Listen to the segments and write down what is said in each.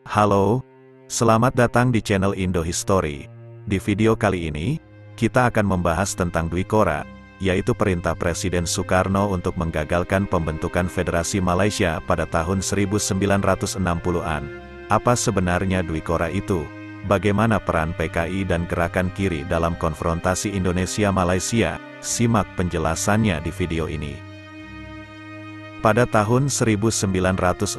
Halo, selamat datang di channel Indo History. Di video kali ini, kita akan membahas tentang Dwi Kora, yaitu perintah Presiden Soekarno untuk menggagalkan pembentukan Federasi Malaysia pada tahun 1960-an. Apa sebenarnya Dwi Kora itu? Bagaimana peran PKI dan Gerakan Kiri dalam konfrontasi Indonesia-Malaysia? Simak penjelasannya di video ini. Pada tahun 1961,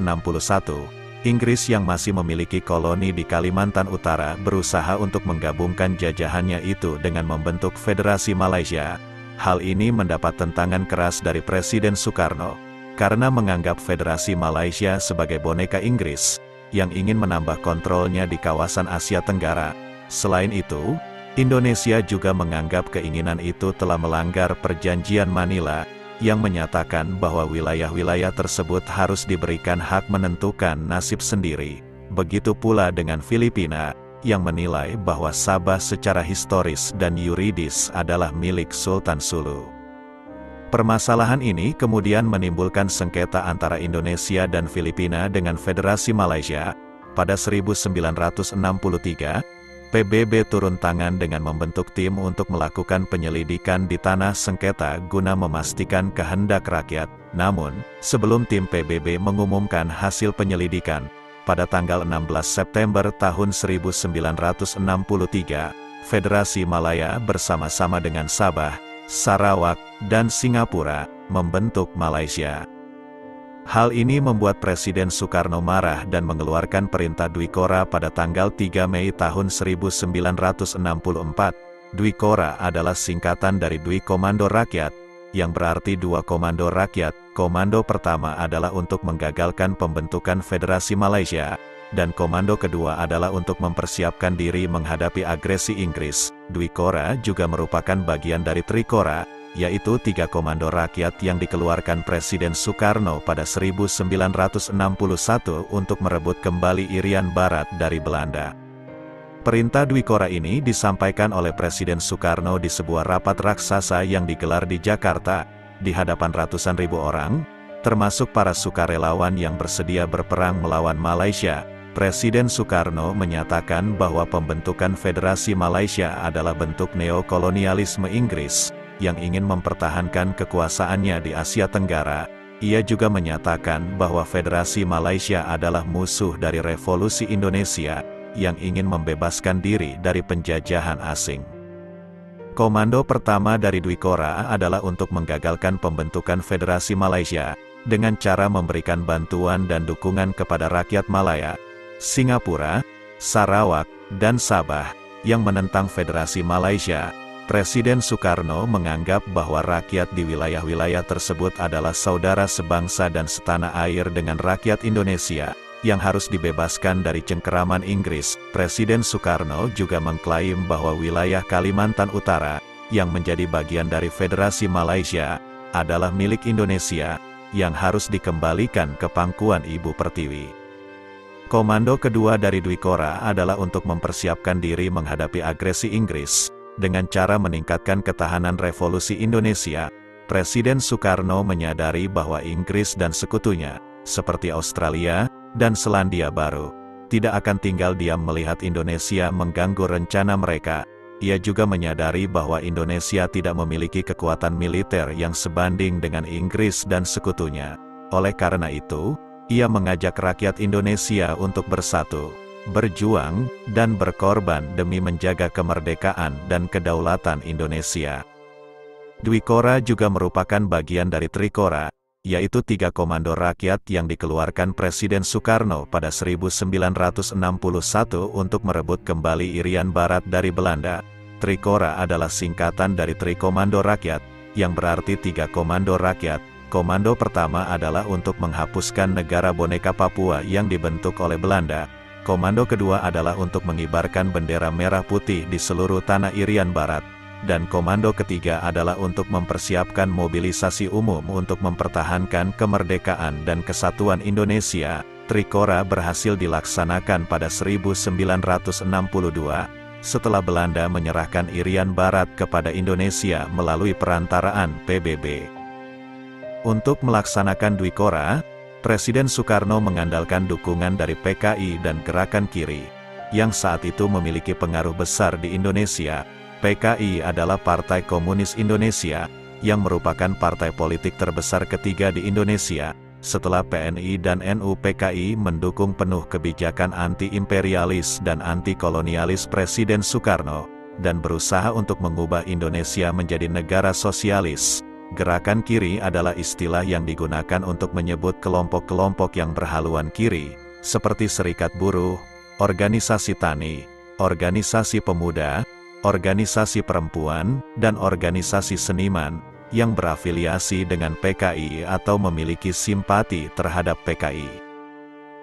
Inggris yang masih memiliki koloni di Kalimantan Utara berusaha untuk menggabungkan jajahannya itu dengan membentuk Federasi Malaysia. Hal ini mendapat tentangan keras dari Presiden Soekarno, karena menganggap Federasi Malaysia sebagai boneka Inggris, yang ingin menambah kontrolnya di kawasan Asia Tenggara. Selain itu, Indonesia juga menganggap keinginan itu telah melanggar Perjanjian Manila, yang menyatakan bahwa wilayah-wilayah tersebut harus diberikan hak menentukan nasib sendiri. Begitu pula dengan Filipina, yang menilai bahwa Sabah secara historis dan yuridis adalah milik Sultan Sulu. Permasalahan ini kemudian menimbulkan sengketa antara Indonesia dan Filipina dengan Federasi Malaysia. Pada 1963, PBB turun tangan dengan membentuk tim untuk melakukan penyelidikan di tanah sengketa guna memastikan kehendak rakyat. Namun, sebelum tim PBB mengumumkan hasil penyelidikan, pada tanggal 16 September tahun 1963, Federasi Malaya bersama-sama dengan Sabah, Sarawak, dan Singapura membentuk Malaysia. Hal ini membuat Presiden Soekarno marah dan mengeluarkan perintah Dwi Kora pada tanggal 3 Mei tahun 1964. Dwi Kora adalah singkatan dari Dwi Komando Rakyat, yang berarti dua komando rakyat. Komando pertama adalah untuk menggagalkan pembentukan Federasi Malaysia, dan komando kedua adalah untuk mempersiapkan diri menghadapi agresi Inggris. Dwi Kora juga merupakan bagian dari Trikora, yaitu tiga komando rakyat yang dikeluarkan Presiden Soekarno pada 1961 untuk merebut kembali Irian Barat dari Belanda. Perintah Dwi Kora ini disampaikan oleh Presiden Soekarno di sebuah rapat raksasa yang digelar di Jakarta, di hadapan ratusan ribu orang, termasuk para sukarelawan yang bersedia berperang melawan Malaysia. Presiden Soekarno menyatakan bahwa pembentukan Federasi Malaysia adalah bentuk neokolonialisme Inggris, yang ingin mempertahankan kekuasaannya di Asia Tenggara. Ia juga menyatakan bahwa Federasi Malaysia adalah musuh dari Revolusi Indonesia, yang ingin membebaskan diri dari penjajahan asing. Komando pertama dari Dwi Kora adalah untuk menggagalkan pembentukan Federasi Malaysia, dengan cara memberikan bantuan dan dukungan kepada rakyat Malaya, Singapura, Sarawak, dan Sabah, yang menentang Federasi Malaysia. Presiden Soekarno menganggap bahwa rakyat di wilayah-wilayah tersebut adalah saudara sebangsa dan setanah air dengan rakyat Indonesia, yang harus dibebaskan dari cengkeraman Inggris. Presiden Soekarno juga mengklaim bahwa wilayah Kalimantan Utara, yang menjadi bagian dari Federasi Malaysia, adalah milik Indonesia, yang harus dikembalikan ke pangkuan Ibu Pertiwi. Komando kedua dari Dwi Kora adalah untuk mempersiapkan diri menghadapi agresi Inggris. Dengan cara meningkatkan ketahanan Revolusi Indonesia, Presiden Soekarno menyadari bahwa Inggris dan sekutunya, seperti Australia dan Selandia Baru, tidak akan tinggal diam melihat Indonesia mengganggu rencana mereka. Ia juga menyadari bahwa Indonesia tidak memiliki kekuatan militer yang sebanding dengan Inggris dan sekutunya. Oleh karena itu, ia mengajak rakyat Indonesia untuk bersatu, berjuang, dan berkorban demi menjaga kemerdekaan dan kedaulatan Indonesia. Dwi Kora juga merupakan bagian dari Trikora, yaitu tiga komando rakyat yang dikeluarkan Presiden Soekarno pada 1961 untuk merebut kembali Irian Barat dari Belanda. Trikora adalah singkatan dari Trikomando Rakyat, yang berarti tiga komando rakyat. Komando pertama adalah untuk menghapuskan negara boneka Papua yang dibentuk oleh Belanda. Komando kedua adalah untuk mengibarkan bendera merah putih di seluruh tanah Irian Barat. Dan komando ketiga adalah untuk mempersiapkan mobilisasi umum untuk mempertahankan kemerdekaan dan kesatuan Indonesia. Trikora berhasil dilaksanakan pada 1962, setelah Belanda menyerahkan Irian Barat kepada Indonesia melalui perantaraan PBB. Untuk melaksanakan Dwi Kora, Presiden Soekarno mengandalkan dukungan dari PKI dan Gerakan Kiri, yang saat itu memiliki pengaruh besar di Indonesia. PKI adalah Partai Komunis Indonesia, yang merupakan partai politik terbesar ketiga di Indonesia. Setelah PNI dan NU, PKI mendukung penuh kebijakan anti-imperialis dan anti-kolonialis Presiden Soekarno, dan berusaha untuk mengubah Indonesia menjadi negara sosialis. Gerakan Kiri adalah istilah yang digunakan untuk menyebut kelompok-kelompok yang berhaluan kiri, seperti serikat buruh, organisasi tani, organisasi pemuda, organisasi perempuan, dan organisasi seniman, yang berafiliasi dengan PKI atau memiliki simpati terhadap PKI.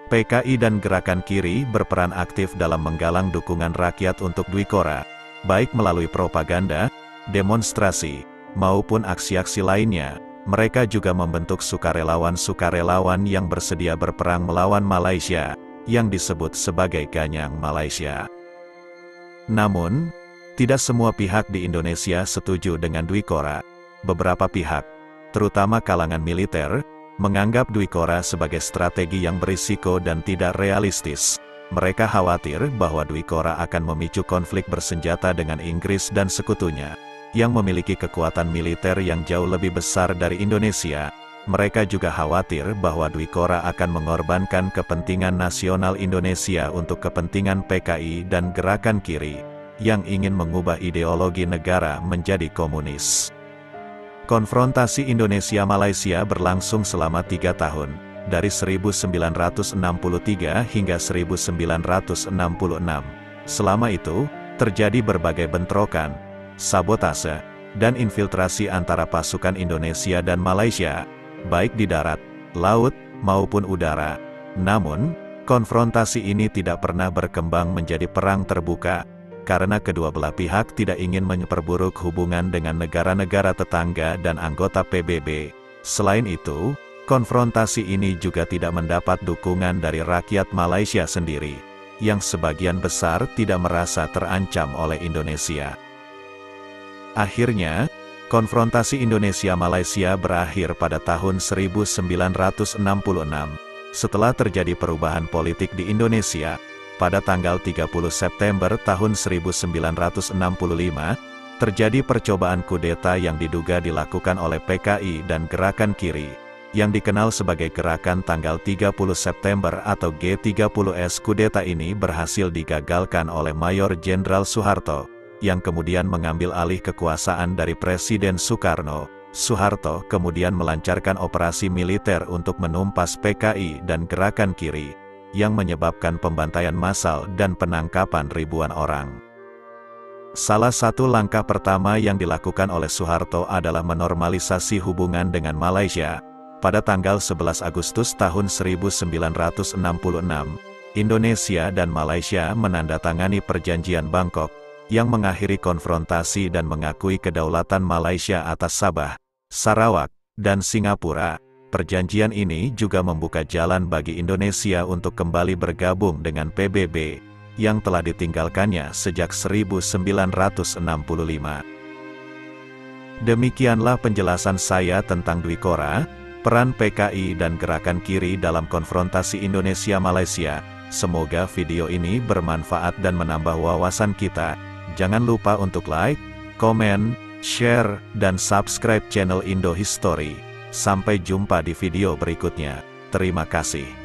PKI dan Gerakan Kiri berperan aktif dalam menggalang dukungan rakyat untuk Dwi Kora, baik melalui propaganda, demonstrasi, maupun aksi-aksi lainnya. Mereka juga membentuk sukarelawan-sukarelawan yang bersedia berperang melawan Malaysia, yang disebut sebagai Ganyang Malaysia. Namun, tidak semua pihak di Indonesia setuju dengan Dwi Kora. Beberapa pihak, terutama kalangan militer, menganggap Dwi Kora sebagai strategi yang berisiko dan tidak realistis. Mereka khawatir bahwa Dwi Kora akan memicu konflik bersenjata dengan Inggris dan sekutunya, yang memiliki kekuatan militer yang jauh lebih besar dari Indonesia. Mereka juga khawatir bahwa Dwi Kora akan mengorbankan kepentingan nasional Indonesia untuk kepentingan PKI dan Gerakan Kiri, yang ingin mengubah ideologi negara menjadi komunis. Konfrontasi Indonesia-Malaysia berlangsung selama 3 tahun, dari 1963 hingga 1966. Selama itu, terjadi berbagai bentrokan, sabotase, dan infiltrasi antara pasukan Indonesia dan Malaysia, baik di darat, laut, maupun udara. Namun, konfrontasi ini tidak pernah berkembang menjadi perang terbuka, karena kedua belah pihak tidak ingin memperburuk hubungan dengan negara-negara tetangga dan anggota PBB. Selain itu, konfrontasi ini juga tidak mendapat dukungan dari rakyat Malaysia sendiri, yang sebagian besar tidak merasa terancam oleh Indonesia. Akhirnya, konfrontasi Indonesia-Malaysia berakhir pada tahun 1966. Setelah terjadi perubahan politik di Indonesia, pada tanggal 30 September tahun 1965, terjadi percobaan kudeta yang diduga dilakukan oleh PKI dan Gerakan Kiri, yang dikenal sebagai Gerakan Tanggal 30 September atau G30S. Kudeta ini berhasil digagalkan oleh Mayor Jenderal Soeharto, yang kemudian mengambil alih kekuasaan dari Presiden Soekarno. Soeharto kemudian melancarkan operasi militer untuk menumpas PKI dan Gerakan Kiri, yang menyebabkan pembantaian massal dan penangkapan ribuan orang. Salah satu langkah pertama yang dilakukan oleh Soeharto adalah menormalisasi hubungan dengan Malaysia. Pada tanggal 11 Agustus tahun 1966, Indonesia dan Malaysia menandatangani Perjanjian Bangkok, yang mengakhiri konfrontasi dan mengakui kedaulatan Malaysia atas Sabah, Sarawak, dan Singapura. Perjanjian ini juga membuka jalan bagi Indonesia untuk kembali bergabung dengan PBB, yang telah ditinggalkannya sejak 1965. Demikianlah penjelasan saya tentang Dwi Kora, peran PKI dan Gerakan Kiri dalam konfrontasi Indonesia-Malaysia. Semoga video ini bermanfaat dan menambah wawasan kita. Jangan lupa untuk like, komen, share, dan subscribe channel Indo History. Sampai jumpa di video berikutnya. Terima kasih.